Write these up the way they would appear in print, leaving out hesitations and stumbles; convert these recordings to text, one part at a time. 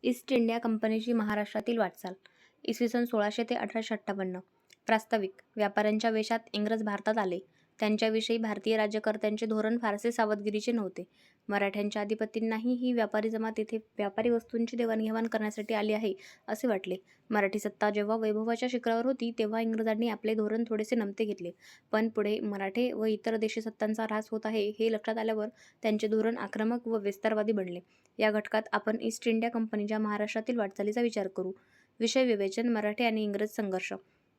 East India कंपनीची महाराष्ट्रातील वाटचाल इसवी सन 1600 ते 1858. प्रास्ताविक. व्यापाऱ्यांच्या वेशात इंग्रज भारतात आले. त्यांच्याविषयी भारतीय राज्यकर्त्यांचे धोरण फारसे सावधगिरीचे नव्हते. मराठ्यांच्या अधिपतींनाही ही व्यापारी जमात येथे व्यापारी वस्तूंची देवाणघेवाण करण्यासाठी आली आहे असे वाटले. मराठी सत्ता जेव्हा वैभवाच्या शिखरावर होती तेव्हा इंग्रजांनी आपले धोरण थोडेसे नमते घेतले. पण पुढे मराठे व इतर देशी सत्तांचा ऱ्हास होत आहे हे लक्षात आल्यावर त्यांचे धोरण आक्रमक व विस्तारवादी बनले. या घटकात आपण ईस्ट इंडिया कंपनीच्या महाराष्ट्रातील वाटचालीचा विचार करू. विषय विवेचन. मराठी आणि इंग्रज संघर्ष.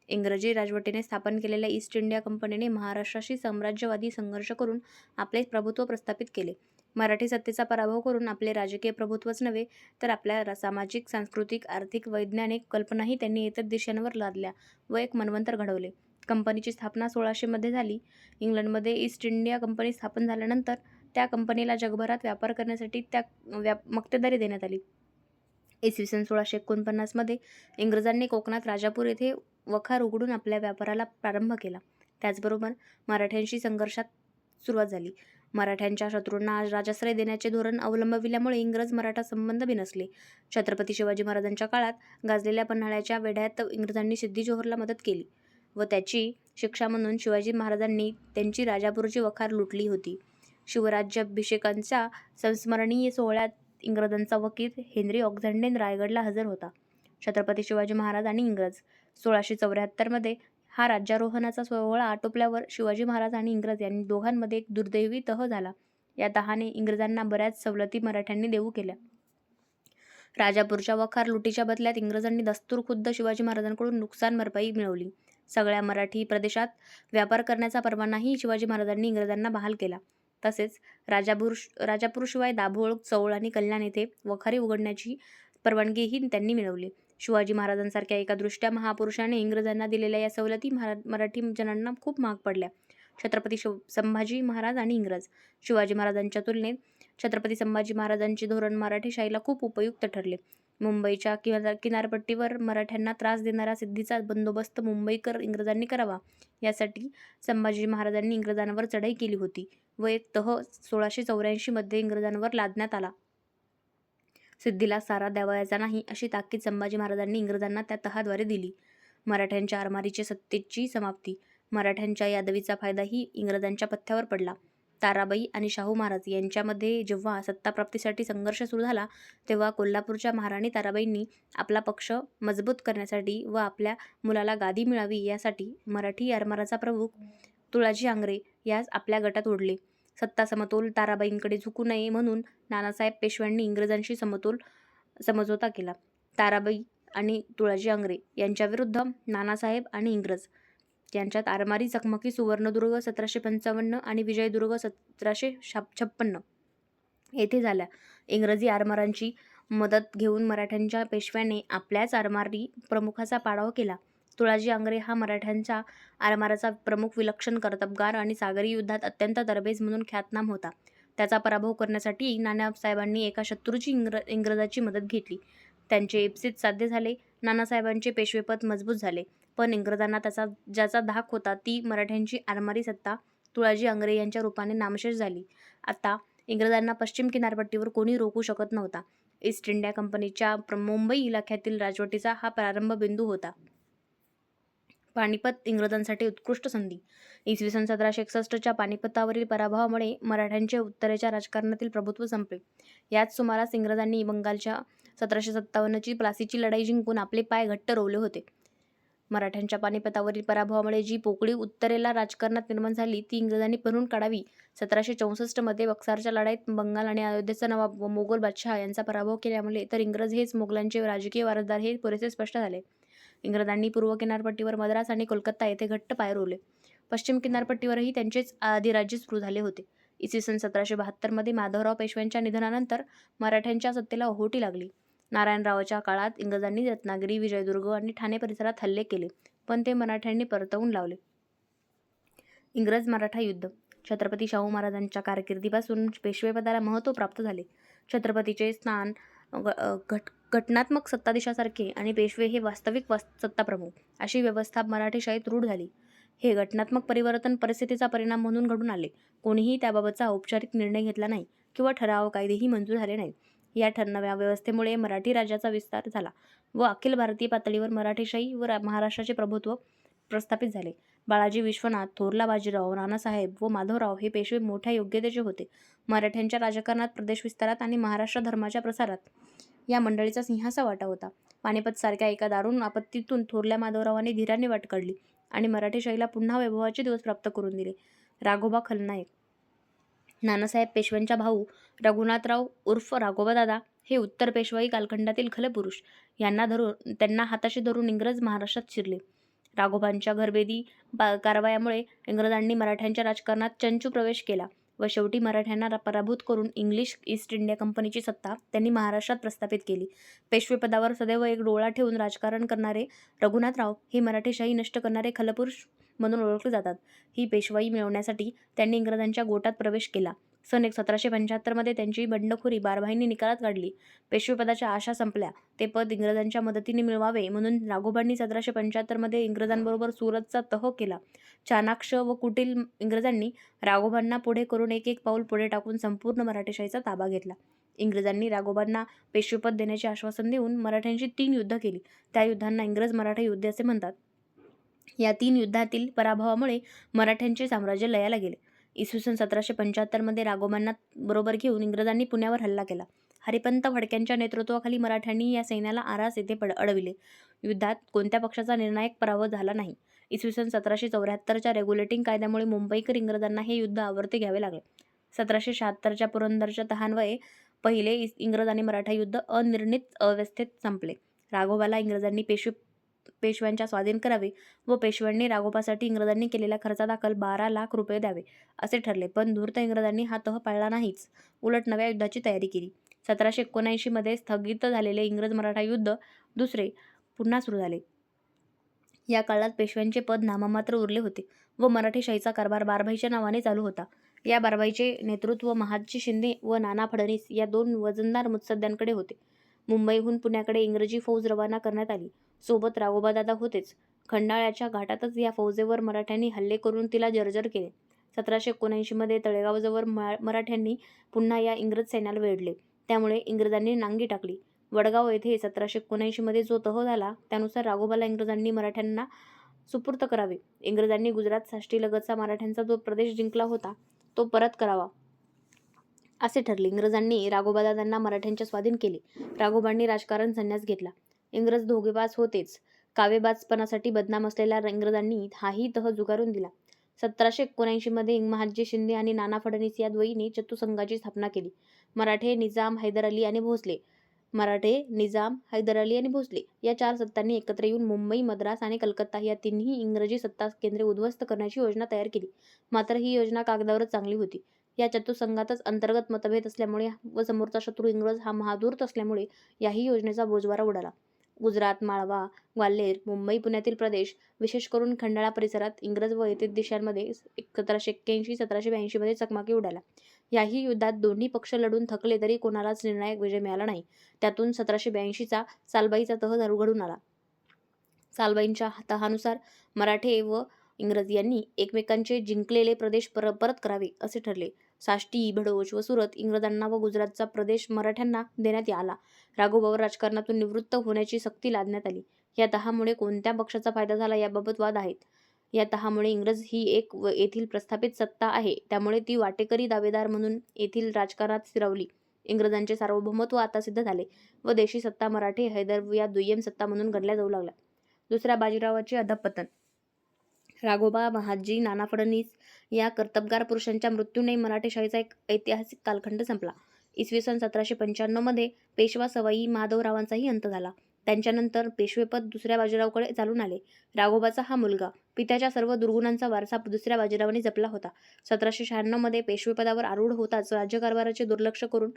इंग्रजी राजवटीने स्थापन केलेल्या ईस्ट इंडिया कंपनीने महाराष्ट्राशी साम्राज्यवादी संघर्ष करून आपले प्रभुत्व प्रस्थापित केले. मराठी सत्तेचा पराभव करून आपले राजकीय प्रभुत्वच नव्हे तर आपल्या सामाजिक, सांस्कृतिक, आर्थिक, वैज्ञानिक कल्पनाही त्यांनी इतर दिशांवर लादल्या व एक मनवंतर घडवले. कंपनीची स्थापना 1600 मध्ये झाली. इंग्लंडमध्ये ईस्ट इंडिया कंपनी स्थापन झाल्यानंतर त्या कंपनीला जगभरात व्यापार करण्यासाठी मक्तेदारी देण्यात आली. इसवी सन 1649 मध्ये इंग्रजांनी कोकणात राजापूर येथे वखार उघडून आपल्या व्यापाराला प्रारंभ केला. त्याचबरोबर मराठ्यांशी संघर्षात सुरुवात झाली. मराठ्यांच्या शत्रूंना राजाश्रय देण्याचे धोरण अवलंबविल्यामुळे इंग्रज मराठा संबंध बिनसले. छत्रपती शिवाजी महाराजांच्या काळात गाजलेल्या पन्हाळ्याच्या वेढ्यात इंग्रजांनी सिद्दी जोहरला मदत केली व त्याची शिक्षा म्हणून शिवाजी महाराजांनी त्यांची राजापूरची वखार लुटली होती. शिवराज्याभिषेकांच्या संस्मरणीय सोहळ्यात इंग्रजांचा वकील हेनरी ऑक्झॅंडेन रायगडला हजर होता. छत्रपती शिवाजी महाराज आणि इंग्रज. 1674 मध्ये हा राज्यारोहणाचा सोहळा आटोपल्यावर शिवाजी महाराज आणि इंग्रज यांनी दोघांमध्ये एक दुर्दैवी तह झाला. या तहाने इंग्रजांना बऱ्याच सवलती मराठ्यांनी देऊ केल्या. राजापूरच्या वखार लुटीच्या बदल्यात इंग्रजांनी दस्तूरखुद्द शिवाजी महाराजांकडून नुकसान भरपाई मिळवली. सगळ्या मराठी प्रदेशात व्यापार परवानाही शिवाजी महाराजांनी इंग्रजांना बहाल केला. तसेच राजापूरशिवाय दाभोळ, चौळ आणि कल्याण येथे वखारी उघडण्याची परवानगीही त्यांनी मिळवली. शिवाजी महाराजांसारख्या एका दृष्ट्या महापुरुषाने इंग्रजांना दिलेल्या या सवलती मराठी जनांना खूप महाग पडल्या. छत्रपती संभाजी महाराज आणि इंग्रज. शिवाजी महाराजांच्या तुलनेत छत्रपती संभाजी महाराजांचे धोरण मराठेशाहीला खूप उपयुक्त ठरले. मुंबईच्या किनारपट्टीवर मराठ्यांना त्रास देणारा सिद्धीचा बंदोबस्त मुंबईकर इंग्रजांनी करावा यासाठी संभाजी महाराजांनी इंग्रजांवर चढाई केली होती व एक तह 1684 मध्ये इंग्रजांवर लादण्यात आला. सिद्धीला सारा द्यावयाचा नाही अशी ताकीद संभाजी महाराजांनी इंग्रजांना त्या तहाद्वारे दिली. मराठ्यांच्या आरमारीची सत्तेची समाप्ती. मराठ्यांच्या यादवीचा फायदाही इंग्रजांच्या पथ्यावर पडला. ताराबाई आणि शाहू महाराज यांच्यामध्ये जेव्हा सत्ताप्राप्तीसाठी संघर्ष सुरू झाला तेव्हा कोल्हापूरच्या महाराणी ताराबाईंनी आपला पक्ष मजबूत करण्यासाठी व आपल्या मुलाला गादी मिळावी यासाठी मराठी आरमाराचा प्रमुख तुळाजी आंग्रे यास आपल्या गटात ओढले. सत्ता समतोल ताराबाईंकडे झुकू नये म्हणून नानासाहेब पेशव्यांनी इंग्रजांशी समझोता केला. ताराबाई आणि तुळाजी आंग्रे यांच्याविरुद्ध नानासाहेब आणि इंग्रज यांच्यात आरमारी चकमकी सुवर्णदुर्ग 1755 आणि विजयदुर्ग 1756 येथे झाल्या. इंग्रजी आरमारांची मदत घेऊन मराठ्यांच्या पेशव्याने आपल्याच आरमारी प्रमुखाचा पाडाव केला. तुळाजी आंग्रे हा मराठ्यांच्या आरमाराचा प्रमुख, विलक्षण कर्तबगार आणि सागरी युद्धात अत्यंत तरबेज म्हणून ख्यातनाम होता. त्याचा पराभव करण्यासाठी नानासाहेबांनी एका शत्रूची इंग्रजाची मदत घेतली. त्यांचे इप्सित साध्य झाले. नानासाहेबांचे पेशवेपद मजबूत झाले. पण इंग्रजांना ज्याचा धाक होता ती मराठ्यांची आरमारी सत्ता तुळाजी आंग्रे यांच्या रूपाने नामशेष झाली. आता इंग्रजांना पश्चिम किनारपट्टीवर कोणी रोखू शकत नव्हता. ईस्ट इंडिया कंपनीच्या मुंबई इलाख्यातील राजवटीचा हा प्रारंभ बिंदू होता. पानिपत इंग्रजांसाठी उत्कृष्ट संधी. इसवी सन 1761 च्या पानिपतावरील पराभवामुळे मराठ्यांचे उत्तरेच्या राजकारणातील प्रभुत्व संपले. याच सुमारास इंग्रजांनी बंगालच्या 1757 ची प्लासीची लढाई जिंकून आपले पाय घट्ट रोवले होते. मराठ्यांच्या पानिपतावरील पराभवामुळे जी पोकळी उत्तरेला राजकारणात निर्माण झाली ती इंग्रजांनी भरून काढावी. 1764 मध्ये बक्सारच्या लढाईत बंगाल आणि अयोध्येचा नवाब व मोगल बादशहा यांचा पराभव केल्यामुळे तर इंग्रज हेच मोगलांचे राजकीय वारसदार हे पुरेसे स्पष्ट झाले. इंग्रजांनी पूर्व किनारपट्टीवर मद्रास आणि कोलकाता येथे घट्ट पाय रोवले. पश्चिम किनारपट्टीवरही त्यांचेच अधिराज्य सुरू झाले होते. इसवी सन 1772 मध्ये माधवराव पेशव्यांच्या निधनानंतर मराठ्यांच्या सत्तेला ओहोटी लागली. नारायणरावाच्या काळात इंग्रजांनी रत्नागिरी, विजयदुर्ग आणि ठाणे परिसरात हल्ले केले पण ते मराठ्यांनी परतवून लावले. इंग्रज मराठा युद्ध. छत्रपती शाहू महाराजांच्या कारकिर्दीपासून पेशवेपदाला महत्त्व प्राप्त झाले. छत्रपतीचे स्थान घटनात्मक सत्ताधीशासारखे आणि पेशवे हे वास्तविक सत्ताप्रमुख अशी व्यवस्था मराठेशाहीत रूढ झाली. हे घटनात्मक परिवर्तन परिस्थितीचा परिणाम म्हणून घडून आले. कोणीही त्याबाबतचा औपचारिक निर्णय घेतला नाही किंवा ठराव कायदेही मंजूर झाले नाहीत. या नव्या व्यवस्थेमुळे मराठी राज्याचा विस्तार झाला व अखिल भारतीय पातळीवर मराठेशाही व महाराष्ट्राचे प्रभुत्व प्रस्थापित झाले. बाळाजी विश्वनाथ, थोरला बाजीराव, नानासाहेब व माधवराव हे पेशवे मोठ्या योग्यतेचे होते. मराठ्यांच्या राजकारणात, प्रदेश विस्तारात आणि महाराष्ट्र धर्माच्या प्रसारात या मंडळीचा सिंहाचा वाटा होता. पानिपतसारख्या एका दारुण आपत्तीतून थोरल्या माधवरावांनी धीराने वाट काढली आणि मराठेशाहीला पुन्हा वैभवाचे दिवस प्राप्त करून दिले. राघोबा खलनायक. नानासाहेब पेशव्यांचा भाऊ रघुनाथराव उर्फ राघोबादादा हे उत्तर पेशवाई कालखंडातील खलपुरुष. त्यांना हाताशी धरून इंग्रज महाराष्ट्रात शिरले. राघोबांच्या घरभेदी कारवायामुळे इंग्रजांनी मराठ्यांच्या राजकारणात चंचू प्रवेश केला व शेवटी मराठ्यांना पराभूत करून इंग्लिश ईस्ट इंडिया कंपनीची सत्ता त्यांनी महाराष्ट्रात प्रस्थापित केली. पेशवेपदावर सदैव एक डोळा ठेवून राजकारण करणारे रघुनाथराव हे मराठेशाही नष्ट करणारे खलपुरुष म्हणून ओळखले जातात. ही पेशवाई मिळवण्यासाठी त्यांनी इंग्रजांच्या गोटात प्रवेश केला. सन 1775 मध्ये त्यांची बंडखोरी बारभाईंनी निकालात काढली. पेशवेपदाच्या आशा संपल्या. ते पद इंग्रजांच्या मदतीने मिळवावे म्हणून राघोबांनी 1775 मध्ये इंग्रजांबरोबर सुरतचा तह केला. चाणाक्ष व कुटील इंग्रजांनी राघोबांना पुढे करून एक पाऊल पुढे टाकून संपूर्ण मराठेशाहीचा ताबा घेतला. इंग्रजांनी राघोबांना पेशवेपद देण्याचे आश्वासन देऊन मराठ्यांची 3 युद्ध केली. त्या युद्धांना इंग्रज मराठा युद्धे असे म्हणतात. या 3 युद्धातील पराभवामुळे मराठ्यांचे साम्राज्य लयाला गेले. इसवी सन 1775 मध्ये राघोबांना बरोबर घेऊन इंग्रजांनी पुण्यावर हल्ला केला. हरिपंत फडक्यांच्या नेतृत्वाखाली मराठ्यांनी या सैन्याला आरास येथे अडविले. युद्धात कोणत्या पक्षाचा निर्णायक पराभव झाला नाही. इसवी सन 1774च्या रेग्युलेटिंग कायद्यामुळे मुंबईकर इंग्रजांना हे युद्ध आवर्ते घ्यावे लागले. 1776च्या पुरंदरच्या तहान्वये पहिले इंग्रज आणि मराठा युद्ध अनिर्णित अवस्थेत संपले. राघोबाला इंग्रजांनी पेशव्यांच्या स्वाधीन करावे व पेशव्यांनी राघोबासाठी इंग्रजांनी केलेल्या खर्चादाखल 12 लाख रुपये द्यावे असे ठरले. पण धूर्त इंग्रजांनी हा तह पाळला नाहीच. उलट नव्या युद्धाची तयारी केली. 1779 मध्ये स्थगित झालेले इंग्रज मराठा युद्ध दुसरे पुन्हा सुरू झाले. या काळात पेशव्यांचे पद नाममात्र उरले होते व मराठेशाहीचा कारभार बारभाईच्या नावाने चालू होता. या बारभाईचे नेतृत्व महादजी शिंदे व नाना फडणीस या 2 वजनदार मुत्सद्द्यांकडे होते. मुंबईहून पुण्याकडे इंग्रजी फौज रवाना करण्यात आली. सोबत राघोबादादा होतेच. खंडाळ्याच्या घाटातच या फौजेवर मराठ्यांनी हल्ले करून तिला जर्जर केले. 1779 मध्ये तळेगावजवळ मराठ्यांनी पुन्हा या इंग्रज सैन्याला वेढले. त्यामुळे इंग्रजांनी नांगी टाकली. वडगाव येथे 1779 मध्ये जो तह झाला त्यानुसार राघोबाला इंग्रजांनी मराठ्यांना सुपूर्त करावे. इंग्रजांनी गुजरात साष्टीलगतचा मराठ्यांचा जो प्रदेश जिंकला होता तो परत करावा असे ठरले. इंग्रजांनी राघोबादादांना मराठ्यांच्या स्वाधीन केले. राघोबांनी राजकारण संन्यास घेतला. इंग्रज धोगेबाज होतेच. कावेबाजपणासाठी बदनाम असलेल्या इंग्रजांनी हाही तह झुगारून दिला. 1779 मध्ये महादजी शिंदे आणि नाना फडणीस या द्वयीने चतुसंघाची स्थापना केली. मराठे, निजाम, हैदर अली आणि भोसले या 4 सत्तांनी एकत्र येऊन मुंबई, मद्रास आणि कलकत्ता या 3ही इंग्रजी सत्ता केंद्रे उद्ध्वस्त करण्याची योजना तयार केली. मात्र ही योजना कागदावरच चांगली होती. या चतुसंघातच अंतर्गत मतभेद असल्यामुळे व समोरचा शत्रू इंग्रज हा महाधूर्त असल्यामुळे याही योजनेचा बोजवारा उडाला. गुजरात, माळवा, ग्वाल्हेर, मुंबई, पुण्यातील प्रदेश, विशेष करून खंडाळा परिसरात इंग्रज व येथील देशांमध्ये 1781-1782 मध्ये चकमकी उडाल्या. याही युद्धात दोन्ही पक्ष लढून थकले तरी कोणालाच निर्णायक विजय मिळाला नाही. त्यातून 1782चा सालबाईचा तह घडून आला. सालबाईंच्या तहानुसार मराठे व इंग्रज यांनी एकमेकांचे जिंकलेले प्रदेश परत करावे असे ठरले. साष्टी, भडोच व सुरत इंग्रजांना व गुजरातचा प्रदेश मराठ्यांना देण्यात आला. राघोबावर राजकारणातून निवृत्त होण्याची सक्ती लादण्यात आली. या तहामुळे कोणत्या पक्षाचा फायदा झाला याबाबत वाद आहेत. या तहामुळे इंग्रज ही एक येथील प्रस्थापित सत्ता आहे त्यामुळे ती वाटेकरी दावेदार म्हणून येथील राजकारणात स्थिरावली. इंग्रजांचे सार्वभौमत्व आता सिद्ध झाले व देशी सत्ता मराठे, हैदर या दुय्यम सत्ता म्हणून गणल्या जाऊ लागल्या. दुसऱ्या बाजीरावाचे अधःपतन. राघोबा, महादजी, नाना फडणीस या कर्तबगार पुरुषांच्या मृत्यूने मराठेशाहीचा एक ऐतिहासिक कालखंड संपला. इसवी सन 1795 मध्ये पेशवा सवाई माधवरावांचाही अंत झाला. त्यांच्यानंतर पेशवेपद दुसऱ्या बाजीरावकडे चालून आले. राघोबाचा हा मुलगा पित्याच्या सर्व दुर्गुणांचा वारसा दुसऱ्या बाजीरावांनी जपला होता. 1796 मध्ये पेशवेपदावर आरूढ होताच राज्यकारभाराचे दुर्लक्ष करून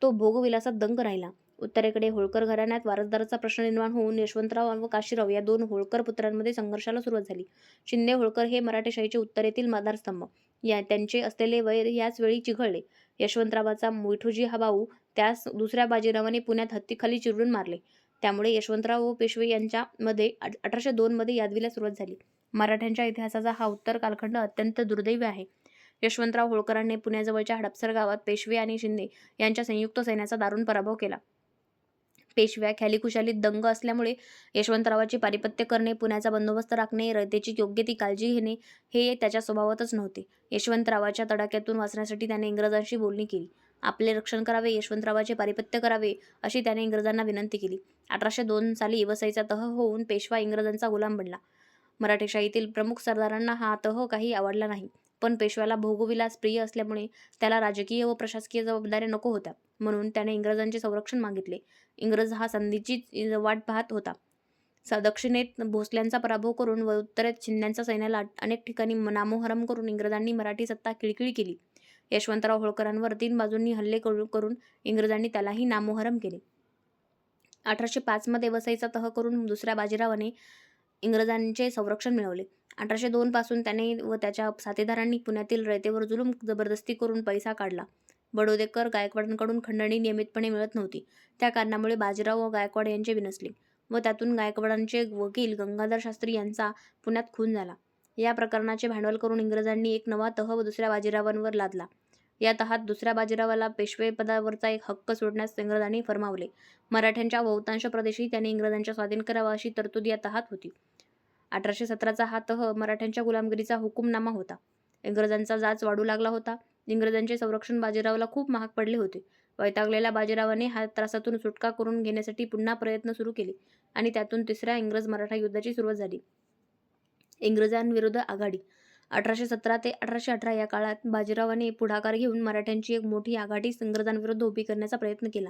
तो भोगविलासात दंग राहिला. उत्तरेकडे होळकर घराण्यात वारसदाराचा प्रश्न निर्माण होऊन यशवंतराव व काशीराव या 2 होळकर पुत्रांमध्ये संघर्षाला सुरुवात झाली. शिंदे होळकर हे मराठेशाहीचे उत्तरेतील आधारस्तंभ. त्यांचे असलेले वैर याच वेळी चिघळले. यशवंतरावाचा विठोजी हा भाऊ त्यास दुसऱ्या बाजीरावाने पुण्यात हत्तीखाली चिरडून मारले. त्यामुळे यशवंतराव व पेशवे यांच्या मध्ये 1802 मध्ये यादवीला सुरुवात झाली. मराठ्यांच्या इतिहासाचा हा उत्तर कालखंड अत्यंत दुर्दैवी आहे. यशवंतराव होळकरांनी पुण्याजवळच्या हडपसर गावात पेशवे आणि शिंदे यांच्या संयुक्त सैन्याचा दारुण पराभव केला. पेशव्या ख्यालीखुशालीत दंग असल्यामुळे यशवंतरावांची पारिपत्य करणे, पुण्याचा बंदोबस्त राखणे, रयतेची योग्य ती काळजी घेणे हे त्याच्या स्वभावातच नव्हते. यशवंतरावाच्या तडाख्यातून वाचण्यासाठी त्याने इंग्रजांशी बोलणी केली. आपले रक्षण करावे, यशवंतरावांचे पारिपत्य करावे अशी त्याने इंग्रजांना विनंती केली. 1802 साली वसईचा तह होऊन पेशवा इंग्रजांचा गुलाम बनला. मराठेशाहीतील प्रमुख सरदारांना हा तह काही आवडला नाही. पण पेशव्याला भोगविलास प्रिय असल्यामुळे त्याला राजकीय व प्रशासकीय जबाबदाऱ्या नको होत्या. म्हणून त्याने इंग्रजांचे संरक्षण मागितले. इंग्रज हा संधीची वाट पाहत होता. दक्षिणेत भोसल्यांचा पराभव करून व उत्तरेत शिंद्यांच्या सैन्याला अनेक ठिकाणी नामोहरम करून इंग्रजांनी मराठी सत्ता खिळखिळी केली. यशवंतराव होळकरांवर 3 बाजूंनी हल्ले करून इंग्रजांनी त्यालाही नामोहरम केले. 1805 मध्ये वसईचा तह करून दुसऱ्या बाजीरावाने इंग्रजांचे संरक्षण मिळवले. 1802 पासून त्याने व त्याच्या साथीदारांनी पुण्यातील रयतेवर जुलूम जबरदस्ती करून पैसा काढला. बडोदेकर गायकवाडांकडून खंडणी नियमितपणे मिळत नव्हती. त्या कारणामुळे बाजीराव व गायकवाड यांचे विनसले व त्यातून गायकवाडांचे वकील गंगाधर शास्त्री यांचा पुण्यात खून झाला. या प्रकरणाचे भांडवल करून इंग्रजांनी एक नवा तह व दुसऱ्या बाजीरावांवर लादला. या तहात दुसऱ्या बाजीरावाला पेशवेपदावरचा एक हक्क सोडण्यास इंग्रजांनी फर्मावले. मराठ्यांच्या बहुतांश प्रदेशही त्यांनी इंग्रजांच्या स्वाधीन करावा अशी तरतूद या तहात होती. 1817चा हा तह मराठ्यांच्या गुलामगिरीचा हुकूमनामा होता. इंग्रजांचा जाच वाढू लागला होता. इंग्रजांचे संरक्षण बाजीरावाला खूप महाग पडले होते. वैतागलेल्या बाजीरावाने हा त्रासातून सुटका करून घेण्यासाठी पुन्हा प्रयत्न सुरू केले आणि त्यातून तिसऱ्या इंग्रज-मराठा युद्धाची सुरुवात झाली. इंग्रजांविरुद्ध आघाडी 1817 ते 1818 या काळात बाजीरावाने पुढाकार घेऊन मराठ्यांची एक मोठी आघाडी इंग्रजांविरुद्ध उभी करण्याचा प्रयत्न केला.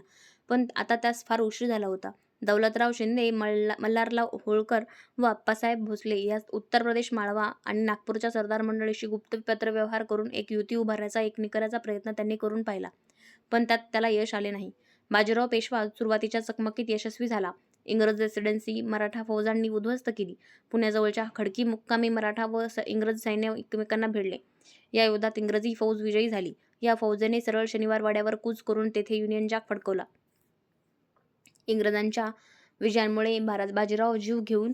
पण आता त्यास फार उशीर झाला होता. दौलतराव शिंदे, मल्हारराव होळकर व आप्पासाहेब भोसले या उत्तर प्रदेश, माळवा आणि नागपूरच्या सरदार मंडळीशी गुप्त पत्रव्यवहार करून एक युती उभारण्याचा एक निकराचा प्रयत्न त्यांनी करून पाहिला. पण त्यात त्याला यश आले नाही. बाजीराव पेशवा सुरुवातीच्या चकमकीत यशस्वी झाला. इंग्रज रेसिडेन्सी मराठा फौजांनी उद्ध्वस्त केली. पुण्याजवळच्या खडकी मुक्कामी मराठा व इंग्रज सैन्य एकमेकांना भिडले. या युद्धात इंग्रजी फौज विजयी झाली. या फौजेने सरळ शनिवार वाड्यावर कूच करून तेथे युनियन जॅक फडकवला. इंग्रजांच्या विजयांमुळे बाजीराव जीव घेऊन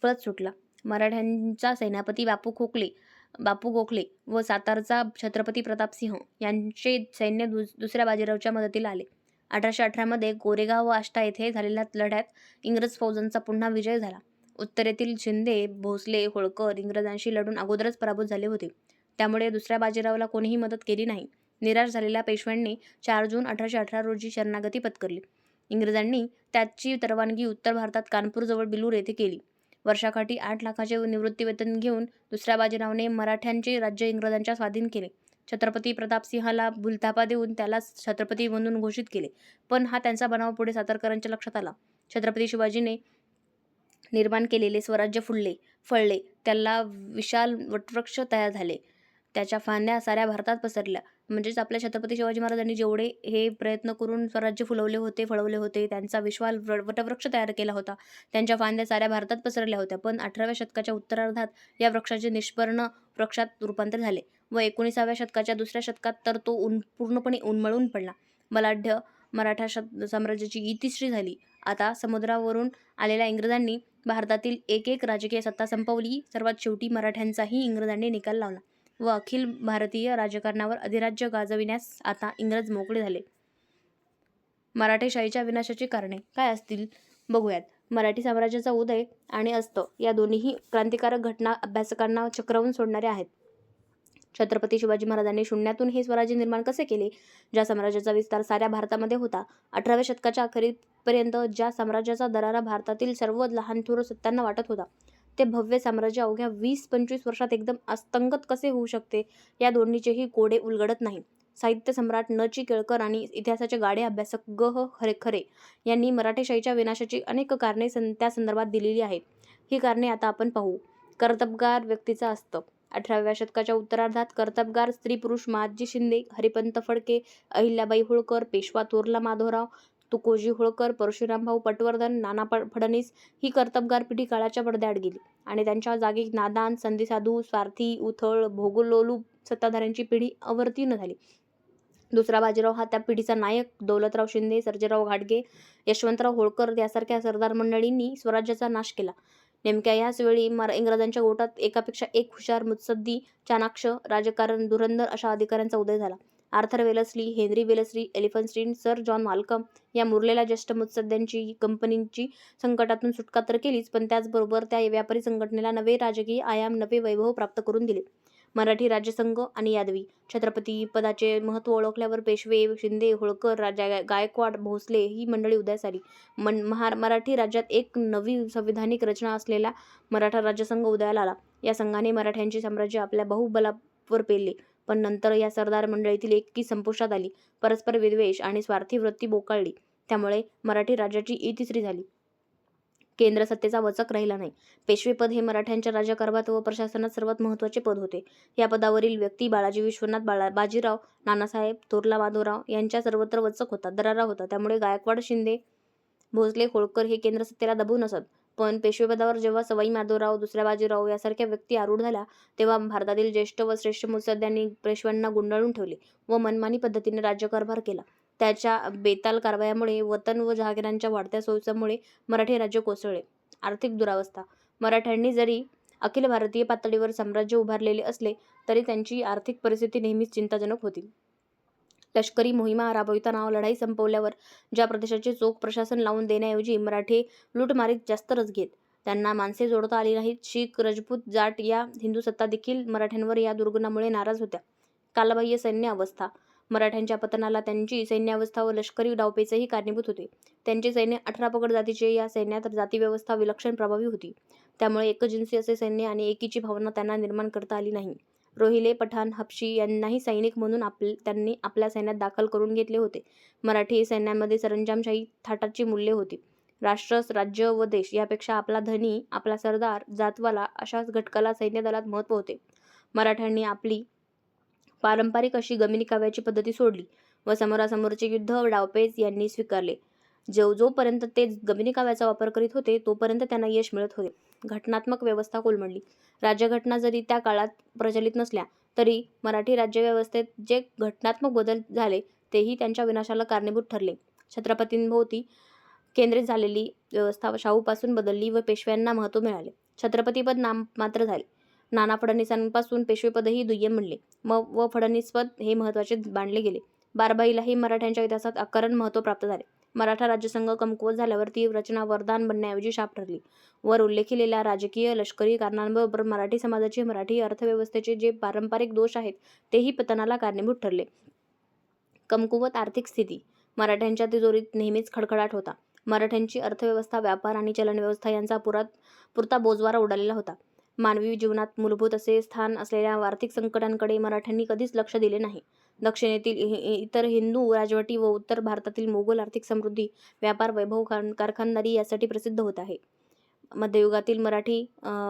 पळत सुटला. मराठ्यांचा सेनापती बापू गोखले व सातारचा छत्रपती प्रतापसिंह यांचे सैन्य दुसऱ्या बाजीरावच्या मदतीला आले. 1818 मध्ये गोरेगाव व आष्टा येथे झालेल्या लढ्यात इंग्रज फौजांचा पुन्हा विजय झाला. उत्तरेतील शिंदे, भोसले, होळकर इंग्रजांशी लढून अगोदरच पराभूत झाले होते. त्यामुळे दुसऱ्या बाजीरावाला कोणीही मदत केली नाही. निराश झालेल्या पेशव्यांनी 4 जून 1818 रोजी शरणागती पत्करली. इंग्रजांनी त्याची परवानगी उत्तर भारतात कानपूरजवळ बिलूर येथे केली. वर्षाकाठी 8 लाखाचे निवृत्तीवेतन घेऊन दुसऱ्या बाजीरावाने मराठ्यांचे राज्य इंग्रजांच्या स्वाधीन केले. छत्रपती प्रतापसिंहाला भूलथापा देऊन त्याला छत्रपती म्हणून घोषित केले. पण हा त्यांचा बनाव पुढे सातारकरांच्या लक्षात आला. छत्रपती शिवाजीने निर्माण केलेले स्वराज्य फळले. त्याला विशाल वटवृक्ष तयार झाले. त्याच्या फांद्या साऱ्या भारतात पसरल्या. म्हणजेच आपल्या छत्रपती शिवाजी महाराजांनी जेवढे हे प्रयत्न करून स्वराज्य फळवले होते, त्यांचा विशाल वटवृक्ष तयार केला होता. त्यांच्या फांद्या साऱ्या भारतात पसरल्या होत्या. पण 18व्या शतकाच्या उत्तरार्धात या वृक्षाचे निष्पर्ण वृक्षात रूपांतर झाले व 19व्या शतकाच्या दुसऱ्या शतकात तर तो पूर्णपणे उन्मळून पडला. बलाढ्य मराठा साम्राज्याची इतिश्री झाली. आता समुद्रावरून आलेल्या इंग्रजांनी भारतातील एक राजकीय सत्ता संपवली. सर्वात शेवटी मराठ्यांचाही इंग्रजांनी निकाल लावला व अखिल भारतीय राजकारणावर अधिराज्य गाजविण्यास आता इंग्रज मोकळे झाले. मराठेशाहीच्या विनाशाची कारणे काय असतील बघूयात. मराठी साम्राज्याचा उदय आणि अस्त या दोन्हीही क्रांतिकारक घटना अभ्यासकांना चक्रावून सोडणाऱ्या आहेत. छत्रपती शिवाजी महाराजांनी शून्यातून हे स्वराज्य निर्माण कसे केले? ज्या साम्राज्याचा विस्तार साऱ्या भारतामध्ये होता, 18व्या शतकाच्या अखेरीपर्यंत ज्या साम्राज्याचा दरारा भारतातील सर्व लहान थोर सत्तांना वाटत होता, ते भव्य साम्राज्य अवघ्या 20-25 वर्षात एकदम अस्तंगत कसे होऊ शकते? या दोन्हीचेही कोडे उलगडत नाही. साहित्य सम्राट न. चि. केळकर आणि इतिहासाचे गाढे अभ्यासक ग. खरे यांनी मराठेशाहीच्या विनाशाची अनेक कारणे त्या संदर्भात दिलेली आहेत. ही कारणे आता आपण पाहू. कर्तबगार व्यक्तीचा अस्त 18व्या शतकाच्या उत्तरार्धात कर्तबगार स्त्री-पुरुष महादजी शिंदे, हरिपंत फडके, अहिल्याबाई होळकर, पेशवा थोरला माधवराव, तुकोजी होळकर, परशुरामभाऊ पटवर्धन, नाना फडणीस ही कर्तबगार पिढी काळाच्या पडद्याआड गेली आणि त्यांच्या जागी नादान, संधीसाधू, स्वार्थी, उथळ, भोगलोलूप सत्ताधाऱ्यांची पिढी अवतीर्ण झाली. दुसरा बाजीराव हा त्या पिढीचा नायक. दौलतराव शिंदे, सर्जेराव घाटगे, यशवंतराव होळकर यासारख्या सरदार मंडळींनी स्वराज्याचा नाश केला. नेमक्या ह्याच वेळी इंग्रजांच्या गोटात एकापेक्षा एक हुशार, मुत्सद्दी, चाणाक्ष, राजकारण धुरंधर अशा अधिकाऱ्यांचा उदय झाला. Arthur Wellesley, Henry Wellesley, Elphinstone, Sir John Malcolm या मुरलेल्या ज्येष्ठ मुत्सद्द्यांची कंपनीची संकटातून सुटका तर केलीच, पण त्याचबरोबर त्या व्यापारी संघटनेला नवे राजकीय आयाम, नवे वैभव प्राप्त करून दिले. मराठी राज्यसंघ आणि यादवी छत्रपती पदाचे महत्त्व ओळखल्यावर पेशवे, शिंदे, होळकर, गायकवाड, भोसले ही मंडळी उदयास आली. मराठी राज्यात एक नवी संविधानिक रचना असलेला मराठा राज्यसंघ उदयाला आला. या संघाने मराठ्यांचे साम्राज्य आपल्या बाहुबलावर पेलले. पण नंतर या सरदार मंडळीतील एकी संपुष्टात आली. परस्पर विद्वेष आणि स्वार्थी वृत्ती बोकाळली. त्यामुळे मराठी राज्याची इतिश्री झाली. केंद्र सत्तेचा वचक राहिला नाही. पेशवेपद हे मराठ्यांच्या राज्यकारभारात व प्रशासनात सर्वात महत्त्वाचे पद होते. या पदावरील व्यक्ती बाळाजी विश्वनाथ बाजीराव, नानासाहेब, थोरला माधवराव यांच्या सर्वत्र वचक होता, दरारा होता. त्यामुळे गायकवाड, शिंदे, भोसले, होळकर हे केंद्र सत्तेला दबून असत. पण पेशवेपदावर जेव्हा सवाई माधवराव, दुसऱ्या बाजीराव यासारख्या व्यक्ती आरूढ झाल्या, तेव्हा भारतातील ज्येष्ठ व श्रेष्ठ मुत्सद्द्यांनी पेशव्यांना गुंडाळून ठेवले व मनमानी पद्धतीने राज्यकारभार केला. त्याच्या बेताल कारभारामुळे, वतन व जहागिरांच्या वाढत्या सोयीमुळे मराठी राज्य कोसळले. आर्थिक दुरावस्था. मराठ्यांनी जरी अखिल भारतीय पातळीवर साम्राज्य उभारलेले असले तरी त्यांची आर्थिक परिस्थिती नेहमीच चिंताजनक होती. लष्करी मोहिमा राबविताना लढाई संपवल्यावर ज्या प्रदेशाचे चोख प्रशासन लावून देण्याऐवजी मराठे लूटमारीत जास्त रस घेत. त्यांना माणसे जोडता आली नाहीत. शीख, रजपूत, जाट या हिंदू सत्ता देखील मराठ्यांवर या दुर्गुणामुळे नाराज होत्या. कालबाह्य सैन्य अवस्था. मराठ्यांच्या पतनाला त्यांची सैन्यावस्था व लष्करी डावपेचही कारणीभूत होते. त्यांचे सैन्य 18 पगड जातीचे. या सैन्यात जातीव्यवस्था विलक्षण प्रभावी होती. त्यामुळे एकजिन्सी असे सैन्य आणि एकीची भावना त्यांना निर्माण करता आली नाही. रोहिले, पठाण, हबशी यांनाही सैनिक म्हणून त्यांनी आपल्या सैन्यात दाखल करून घेतले होते. मराठी सैन्यामध्ये सरंजामशाही थाटाची मूल्ये होती. राष्ट्र, राज्य व देश यापेक्षा आपला धनी, आपला सरदार, जातवाला अशा घटकाला सैन्यदलात महत्त्व होते. मराठ्यांनी आपली पारंपरिक अशी गमिनी काव्याची पद्धती सोडली व समोरासमोरचे युद्ध डावपेच यांनी स्वीकारले. जोपर्यंत ते गमिनी काव्याचा वापर करीत होते तोपर्यंत त्यांना यश मिळत होते. घटनात्मक व्यवस्था कोलमडली. राज्यघटना जरी त्या काळात प्रचलित नसल्या तरी मराठी राज्यव्यवस्थेत जे घटनात्मक बदल झाले तेही त्यांच्या विनाशाला कारणीभूत ठरले. छत्रपतींभोवती केंद्रित झालेली व्यवस्था शाहूपासून बदलली व पेशव्यांना महत्त्व मिळाले. छत्रपतीपद नाममात्र झाले. नाना फडणवीसांपासून पेशवेपदही दुय्यम बनले व फडणवीसपद हे महत्त्वाचे मानले गेले. बारभाईलाही मराठ्यांच्या इतिहासात अकारण महत्त्व प्राप्त झाले. मराठा राज्यसंघ कमकुवत झाल्यावर ती रचना वरदान बनण्याऐवजी शाप ठरली. वर उल्लेखिलेल्या राजकीय, लष्करी कारणांबरोबर मराठी समाजाचे, मराठी अर्थव्यवस्थेचे जे पारंपरिक दोष आहेत तेही पतनाला कारणीभूत ठरले. कमकुवत आर्थिक स्थिती. मराठ्यांच्या तिजोरीत नेहमीच खडखडाट होता. मराठ्यांची अर्थव्यवस्था, व्यापार आणि चलनव्यवस्था यांचा पुरता बोजवारा उडालेला होता. मानवी जीवनात मूलभूत असे स्थान असलेल्या आर्थिक संकटांकडे मराठ्यांनी कधीच लक्ष दिले नाही. दक्षिणेतील इतर हिंदू राजवटी व उत्तर भारतातील मोगल आर्थिक समृद्धी, व्यापार, वैभव, कारखानदारी यासाठी प्रसिद्ध होत आहे. मध्ययुगातील मराठी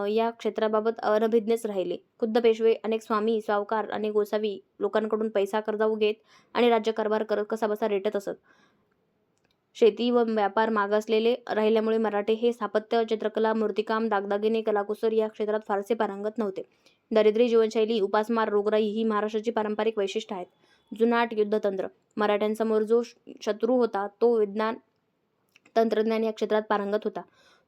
या क्षेत्राबाबत अनभिज्ञच राहिले. खुद्द पेशवे अनेक स्वामी, सावकार आणि गोसावी लोकांकडून पैसा कर्जाऊ घेत आणि राज्यकारभार करत कसाबसा रेटत असत. शेती व व्यापार मागासलेले राहिल्यामुळे मराठे हे स्थापत्य, चित्रकला, मूर्तिकाम, दागदागिने, कलाकुसर या क्षेत्रात फारसे पारंगत नव्हते. दारिद्र्य जीवनशैली, उपासमार, रोगराई ही महाराष्ट्राची पारंपरिक वैशिष्ट्ये आहेत. जुनाट युद्धतंत्र. मराठ्यांसमोर जो शत्रू होता तो विज्ञान, तंत्रज्ञान या क्षेत्रात पारंगत होता.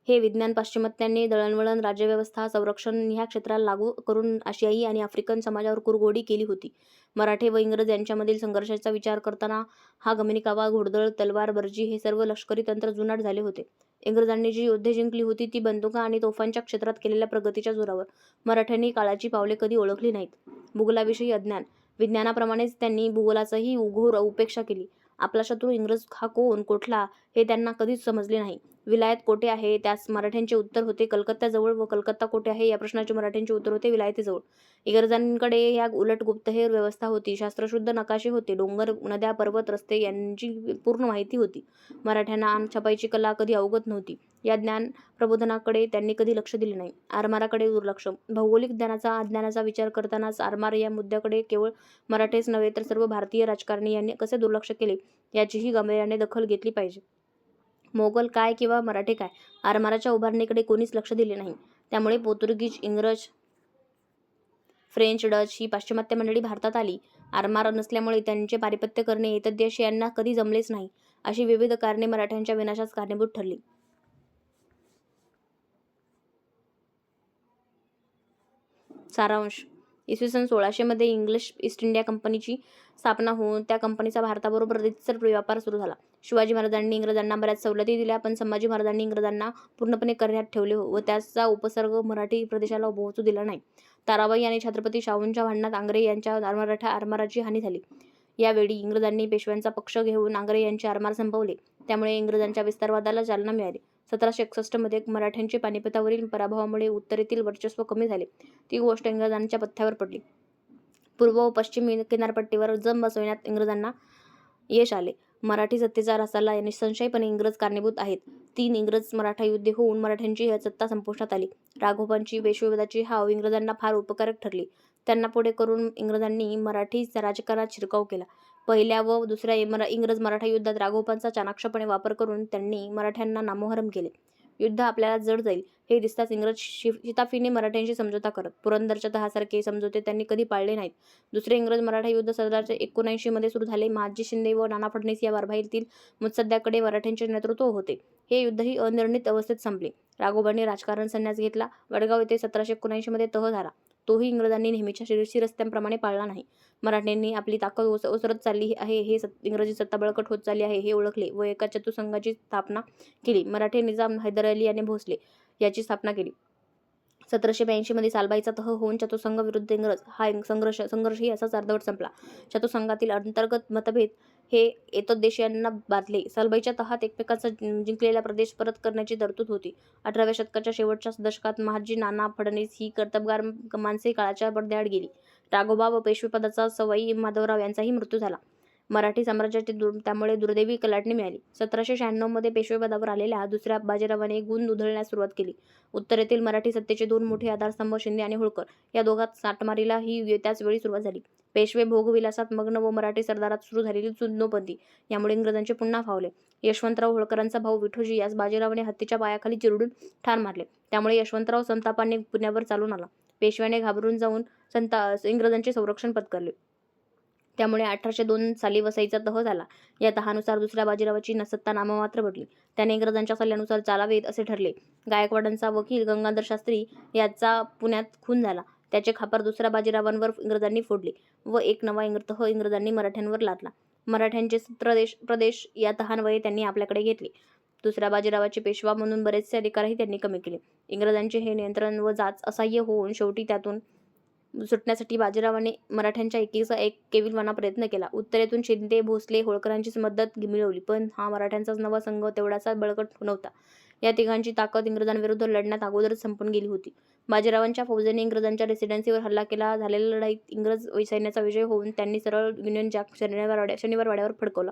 हे विज्ञान पाश्चिमात्यांनी दळणवळण, राज्यव्यवस्था, संरक्षण ह्या क्षेत्राला लागू करून आशियाई आणि आफ्रिकन समाजावर कुरघोडी केली होती. मराठे व इंग्रज यांच्यामधील संघर्षाचा विचार करताना हा गमिनी कावा, घोडदळ, तलवार, बर्जी हे सर्व लष्करी तंत्र जुनाट झाले होते. इंग्रजांनी जी युद्धे जिंकली होती ती बंदुका आणि तोफांच्या क्षेत्रात केलेल्या प्रगतीच्या जोरावर. मराठ्यांनी काळाची पावले कधी ओळखली नाहीत. भूगोलाविषयी अज्ञान. विज्ञानाप्रमाणेच त्यांनी भूगोलाचीही घोर उपेक्षा केली. आपला शत्रू इंग्रज हा कोण, कुठला हे त्यांना कधीच समजले नाही. विलायत कोठे आहे त्यास मराठ्यांचे उत्तर होते कलकत्त्याजवळ व कलकत्ता कोठे आहे या प्रश्नाचे मराठ्यांचे उत्तर होते विलायतेजवळ. इंग्रजांकडे या उलट गुप्तहेर व्यवस्था होती. शास्त्रशुद्ध नकाशे होते. डोंगर, नद्या, पर्वत, रस्ते यांची पूर्ण माहिती होती. मराठ्यांना छपाईची कला कधी अवगत नव्हती. या ज्ञान प्रबोधनाकडे त्यांनी कधी लक्ष दिले नाही. आरमाराकडे दुर्लक्ष. भौगोलिक अज्ञानाचा विचार करतानाच आरमार या मुद्द्याकडे केवळ मराठेच नव्हे तर सर्व भारतीय राजकारणी यांनी कसे दुर्लक्ष केले याचीही गांभीर्याने दखल घेतली पाहिजे. मोगल काय किंवा मराठे काय, आरमाराच्या उभारणीकडे कोणीच लक्ष दिले नाही. त्यामुळे पोर्तुगीज, इंग्रज, फ्रेंच, डच ही पाश्चिमात्य मंडळी भारतात आली. आरमार नसल्यामुळे त्यांचे पारिपत्य करणे एतद्देशीयांना कधी जमलेच नाही. अशी विविध कारणे मराठ्यांच्या विनाशास कारणीभूत ठरली. सारांश. इसवी सन 1600 मध्ये इंग्लिश ईस्ट इंडिया कंपनीची स्थापना होऊन त्या कंपनीचा भारताबरोबर रीतसर व्यापार सुरू झाला. शिवाजी महाराजांनी इंग्रजांना बऱ्याच सवलती दिल्या, पण संभाजी महाराजांनी इंग्रजांना पूर्णपणे करण्यात ठेवले व त्याचा उपसर्ग मराठी प्रदेशाला पोहोचू दिला नाही. ताराबाई आणि छत्रपती शाहूंच्या भांडणात आंग्रे यांच्या मराठा आरमाराची हानी झाली. यावेळी इंग्रजांनी पेशव्यांचा पक्ष घेऊन आंग्रे यांचे आरमार संपवले. त्यामुळे इंग्रजांच्या विस्तारवादाला चालना मिळाली. 1761 मध्ये मराठ्यांचे पानिपतावरील पराभवामुळे उत्तरेतील वर्चस्व कमी झाले. ती गोष्ट इंग्रजांच्या पथ्यावर पडली. पूर्व व पश्चिम किनारपट्टीवर जम बसविण्यात इंग्रजांना यश आले. मराठी सत्तेचा रसाला निसंशयपणे इंग्रज कारणीभूत आहेत. 3 इंग्रज मराठा युद्धे होऊन मराठ्यांची सत्ता संपुष्टात आली. राघोबांची पेशवेपदाची हाव इंग्रजांना फार उपकारक ठरली. त्यांना पुढे करून इंग्रजांनी मराठी राजकारणात शिरकाव केला. पहिल्या व दुसऱ्या इंग्रज मराठा युद्धात राघोबांचा चाणाक्षपणे वापर करून त्यांनी मराठ्यांना नामोहरम केले. युद्ध आपल्याला जड जाईल हे दिसताच इंग्रज शिताफीने मराठ्यांशी समझोता करत. पुरंदरच्या तहासारखे समझोते त्यांनी कधी पाळले नाहीत. दुसरे इंग्रज मराठा युद्ध 1779 मध्ये सुरू झाले. महादजी शिंदे व नाना फडणवीस या कारभारीतील मुत्सद्द्याकडे मराठ्यांचे नेतृत्व होते. हे युद्धही अनिर्णित अवस्थेत संपले. राघोबांनी राजकारण संन्यास घेतला. वडगाव येथे 1779 मध्ये तह झाला. तोही इंग्रजांनी नेहमीच्या शिरस्त्यांप्रमाणे पाळला नाही. मराठ्यांनी आपली ताकद ओसरत चालली आहे, हे इंग्रजी सत्ता बळकट होत चालली आहे हे ओळखले व एका चतुसंघाची स्थापना केली. मराठे निजाम हैदर अली आणि भोसले याची स्थापना केली. 1782 मध्ये सालबाईचा तह होऊन चतुसंघ विरुद्ध इंग्रज हा संघर्षही असाच अर्धवट संपला. चतुसंघातील अंतर्गत मतभेद हे एतद्देशीयांना बाधले. सालबाईच्या तहात एकमेकांचा जिंकलेला प्रदेश परत करण्याची तरतूद होती. 18व्या शतकाच्या शेवटच्या दशकात महादजी नाना फडणवीस ही कर्तबगार माणसे काळाच्या पडद्याआड गेली. राघोबा व पेशवेपदाचा सवाई माधवराव यांचाही मृत्यू झाला. मराठी साम्राज्याची त्यामुळे दुर्दैवी कलाटणी मिळाली. 1796 मध्ये पेशवेपदावर आलेल्या दुसऱ्या बाजीरावाने गुण उधळण्यास सुरुवात केली. उत्तरेतील मराठी सत्तेचे 2 मोठे आधारस्तंभ शिंदे आणि होळकर या दोघात साटमारीला ही त्याच वेळी सुरुवात झाली. पेशवे भोगविलासात मग्न व मराठी सरदारात सुरू झालेली चुनौपंथी यामुळे इंग्रजांचे पुन्हा फावले. यशवंतराव होळकरांचा भाऊ विठोजी यास बाजीरावाने हत्तीच्या पायाखाली चिरडून ठार मारले. त्यामुळे यशवंतराव संतापाने पुण्यावर चालून आला. पेशव्याने घाबरून जाऊन इंग्रजांचे संरक्षण पत्करले. त्यामुळे 1802 साली वसईचा तह झाला. या तहानुसार दुसऱ्या बाजीरावाची सत्ता नाममात्र पडली. त्याने इंग्रजांच्या सल्ल्यानुसार चालावेत असे ठरले. गायकवाडांचा वकील गंगाधर शास्त्री याचा पुण्यात खून झाला. त्याचे खापर दुसऱ्या बाजीरावांवर इंग्रजांनी फोडले व एक नवा तह इंग्रजांनी मराठ्यांवर लादला. मराठ्यांचे प्रदेश या तहान्वये त्यांनी आपल्याकडे घेतले. दुसऱ्या बाजीरावाचे पेशवा म्हणून बरेचसे अधिकारही त्यांनी कमी केले. इंग्रजांचे हे नियंत्रण व जाच असह्य होऊन शेवटी त्यातून सुटण्यासाठी बाजीरावाने मराठ्यांच्या एकीचा एक केविलवाणा प्रयत्न केला. उत्तरेतून शिंदे, भोसले, होळकरांची मदत मिळवली, पण हा मराठ्यांचा नवा संघ तेवढासा बळकट नव्हता. या तिघांची ताकद इंग्रजांविरुद्ध लढण्यात अगोदरच संपून गेली होती. बाजीरावांच्या फौजेने इंग्रजांच्या रेसिडेन्सीवर हल्ला केला. झालेल्या लढाईत इंग्रज सैन्याचा विजय होऊन त्यांनी सरळ युनियन जॅक शनिवार वाड्यावर फडकवला.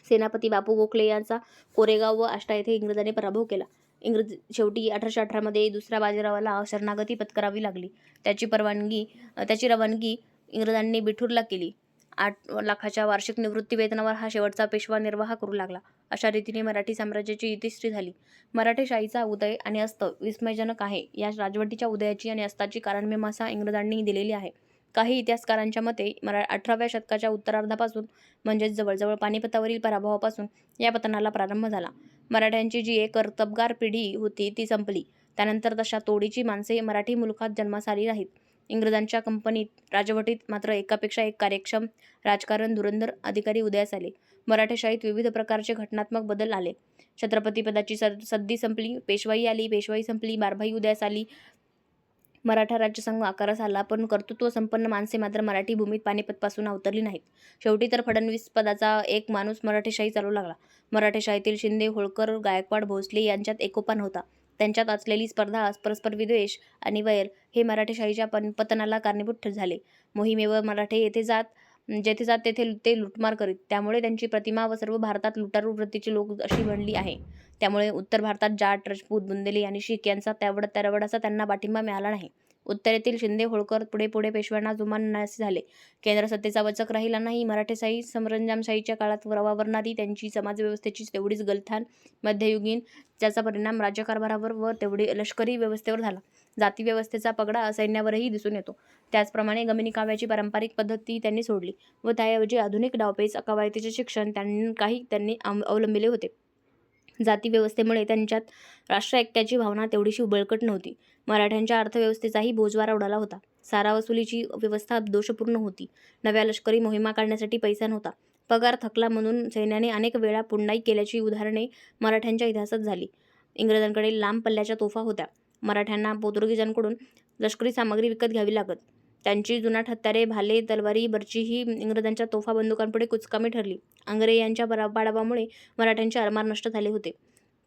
सेनापती बापू गोखले यांचा कोरेगाव व आष्टा येथे इंग्रजांनी पराभव केला. शेवटी 1818 मध्ये दुसऱ्या बाजीरावाला शरणागती पत्करावी लागली. त्याची रवानगी इंग्रजांनी बिठूरला केली. 8 लाखाच्या वार्षिक निवृत्ती वेतनावर हा शेवटचा पेशवा निर्वाह करू लागला. अशा रीतीने मराठी साम्राज्याची इतिश्री झाली. मराठेशाहीचा उदय आणि अस्त विस्मयजनक आहे. या राजवटीच्या उदयाची आणि अस्ताची कारणमीमांसा इंग्रजांनी दिलेली आहे. काही इतिहासकारांच्या मते 18व्या शतकाच्या उत्तरार्धापासून म्हणजेच जवळजवळ पानिपतावरील पराभवापासून या पतनाला प्रारंभ झाला. मराठ्यांची जी एक कर्तबगार पिढी होती ती संपली. त्यानंतर तशा तोडीची माणसे मराठी मुलखात जन्मास आली नाहीत. इंग्रजांच्या राजवटीत मात्र एकापेक्षा एक कार्यक्षम राजकारण धुरंधर अधिकारी उदयास आले. मराठेशाहीत विविध प्रकारचे घटनात्मक बदल आले. छत्रपतीपदाची सद्दी संपली, पेशवाई आली, पेशवाई संपली, बारभाई उदयास आली, मराठा राज्यसंघ आकारास आला, पण कर्तृत्व संपन्न माणसे मात्र मराठी भूमीत पानिपतपासून अवतरली नाहीत. शेवटी तर फडणवीस पदाचा एक माणूस मराठेशाही चालू लागला. मराठेशाहीतील शिंदे, होळकर, गायकवाड, भोसले यांच्यात एकोपा नव्हता. त्यांच्यात असलेली स्पर्धा, परस्पर विद्वेष आणि वैर हे मराठेशाहीच्या पतनाला कारणीभूत झाले. मोहिमेवर मराठे जेथे जात तेथे ते लुटमार करीत. त्यामुळे त्यांची प्रतिमा व सर्व भारतात लुटारू वृत्तीचे लोक अशी बनली आहे. त्यामुळे उत्तर भारतात जाट, राजपूत, बुंदेली आणि शीख यांचा तेवढासा त्यांना पाठिंबा मिळाला नाही. उत्तरेतील शिंदे, होळकर पुढे पेशव्यांना जुमाननासे झाले. केंद्र सत्तेचा वचक राहिला नाही. मराठेशाही सरंजामशाहीच्या काळात वावरणारी त्यांची समाजव्यवस्थेची तेवढीच गलथान मध्ययुगीन, ज्याचा परिणाम राज्यकारभारावर व तेवढी लष्करी व्यवस्थेवर झाला. जाती व्यवस्थेचा पगडा सैन्यावरही दिसून येतो. त्याचप्रमाणे गमिनी काव्याची पारंपरिक पद्धती त्यांनी सोडली व त्याऐवजी आधुनिक डावपेच कवायतीचे शिक्षण त्यांनी अवलंबिले होते. जातीव्यवस्थेमुळे त्यांच्यात राष्ट्रऐक्याची भावना तेवढीशी बळकट नव्हती. मराठ्यांच्या अर्थव्यवस्थेचाही बोजवारा उडाला होता. सारा वसुलीची व्यवस्था दोषपूर्ण होती. नव्या लष्करी मोहिमा काढण्यासाठी पैसा नव्हता. पगार थकला म्हणून सैन्याने अनेक वेळा पुंडाई केल्याची उदाहरणे मराठ्यांच्या इतिहासात झाली. इंग्रजांकडे लांब पल्ल्याच्या तोफा होत्या. मराठ्यांना पोर्तुगीजांकडून लष्करी सामग्री विकत घ्यावी लागत. त्यांची जुनाट हत्यारे, भाले, तलवारी, बर्ची ही इंग्रजांच्या तोफा बंदुकांपुढे कुचकामी ठरली. आंग्रेयांच्या पाडावामुळे मराठ्यांचे आरमार नष्ट झाले होते.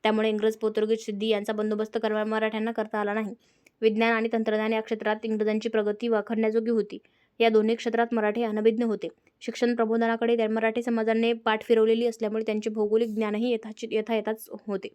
त्यामुळे इंग्रज, पोर्तुगीज, सिद्धी यांचा बंदोबस्त मराठ्यांना करता आला नाही. विज्ञान आणि तंत्रज्ञान या क्षेत्रात इंग्रजांची प्रगती वाखाणण्याजोगी होती. या दोन्ही क्षेत्रात मराठे अनभिज्ञ होते. शिक्षण प्रबोधनाकडे मराठी समाजाने पाठ फिरवलेली असल्यामुळे त्यांचे भौगोलिक ज्ञानही यथायथाच होते.